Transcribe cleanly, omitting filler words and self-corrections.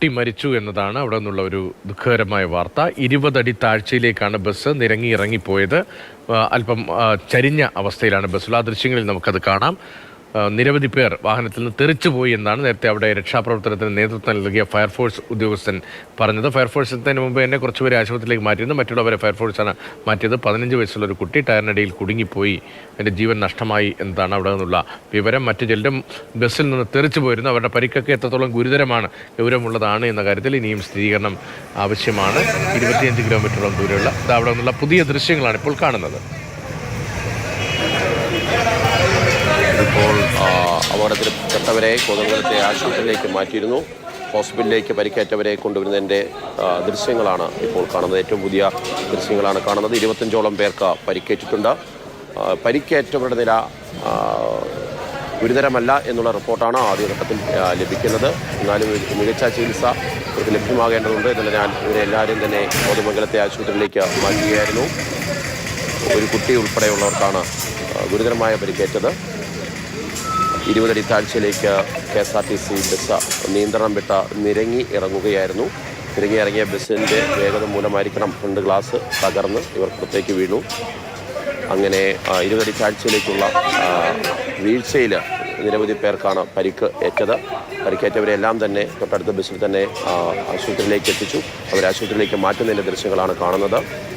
കുട്ടി മരിച്ചു എന്നതാണ് അവിടെ നിന്നുള്ള ഒരു ദുഃഖകരമായ വാർത്ത. 20 അടി താഴ്ചയിലേക്കാണ് ബസ് ഇറങ്ങിപ്പോയത്. അല്പം ചരിഞ്ഞ അവസ്ഥയിലാണ് ബസ്സുള്ള. ആ ദൃശ്യങ്ങളിൽ നമുക്കത് കാണാം. നിരവധി പേർ വാഹനത്തിൽ നിന്ന് തെറിച്ചുപോയി എന്നാണ് നേരത്തെ അവിടെ രക്ഷാപ്രവർത്തനത്തിന് നേതൃത്വം നൽകിയ ഫയർഫോഴ്സ് ഉദ്യോഗസ്ഥൻ പറഞ്ഞത്. ഫയർഫോഴ്സ് എത്തുന്നതിന് മുമ്പ് തന്നെ കുറച്ചുപേരെ ആശുപത്രിയിലേക്ക് മാറ്റിയിരുന്നു. മറ്റുള്ളവരെ ഫയർഫോഴ്സാണ് മാറ്റിയത്. 15 വയസ്സുള്ള ഒരു കുട്ടി ടയറിനടിയിൽ കുടുങ്ങിപ്പോയി, എൻ്റെ ജീവൻ നഷ്ടമായി എന്നതാണ് അവിടെ നിന്നുള്ള വിവരം. മറ്റു ചിലരും ബസ്സിൽ നിന്ന് തെറിച്ചു പോയിരുന്നു. അവരുടെ പരിക്കൊക്കെ എത്രത്തോളം ഗൗരവമുള്ളതാണ് എന്ന കാര്യത്തിൽ ഇനിയും സ്ഥിരീകരണം ആവശ്യമാണ്. 25 കിലോമീറ്ററോളം ദൂരെയുള്ള അവിടെ നിന്നുള്ള പുതിയ ദൃശ്യങ്ങളാണ് ഇപ്പോൾ കാണുന്നത്. ഇപ്പോൾ അപകടത്തിൽപ്പെട്ടവരെ കോതമംഗലത്തെ ആശുപത്രിയിലേക്ക് മാറ്റിയിരുന്നു. ഹോസ്പിറ്റലിലേക്ക് പരിക്കേറ്റവരെ കൊണ്ടുവരുന്നതിൻ്റെ ദൃശ്യങ്ങളാണ് ഇപ്പോൾ കാണുന്നത്. ഏറ്റവും പുതിയ ദൃശ്യങ്ങളാണ് കാണുന്നത്. 25ഓളം പേർക്ക് പരിക്കേറ്റിട്ടുണ്ട്. പരിക്കേറ്റവരുടെ നില ഗുരുതരമല്ല എന്നുള്ള റിപ്പോർട്ടാണ് ആദ്യഘട്ടത്തിൽ ലഭിക്കുന്നത്. എന്നാലും മികച്ച ചികിത്സ ഇവർക്ക് ലഭ്യമാകേണ്ടതുണ്ട് എന്നതിനാൽ ഇവരെല്ലാവരും തന്നെ കോതമംഗലത്തെ ആശുപത്രിയിലേക്ക് മാറ്റുകയായിരുന്നു. ഒരു കുട്ടി ഉൾപ്പെടെയുള്ളവർക്കാണ് ഗുരുതരമായ പരിക്കേറ്റത്. 20 അടി താഴ്ചയിലേക്ക് KSRTC ബസ് നിയന്ത്രണം വിട്ട നിരങ്ങി ഇറങ്ങിയ ബസ്സിൻ്റെ വേഗത മൂലമായിരിക്കണം ഫ്രണ്ട് ഗ്ലാസ് തകർന്ന് ഇവർ പുറത്തേക്ക് വീണു. അങ്ങനെ 20 അടി താഴ്ചയിലേക്കുള്ള വീഴ്ചയിൽ നിരവധി പേർക്കാണ് പരിക്കേറ്റവരെല്ലാം തന്നെ തൊട്ടടുത്ത ബസ്സിൽ തന്നെ ആശുപത്രിയിലേക്ക് എത്തിച്ചു. അവരെ ആശുപത്രിയിലേക്ക് മാറ്റുന്നതിൻ്റെ ദൃശ്യങ്ങളാണ് കാണുന്നത്.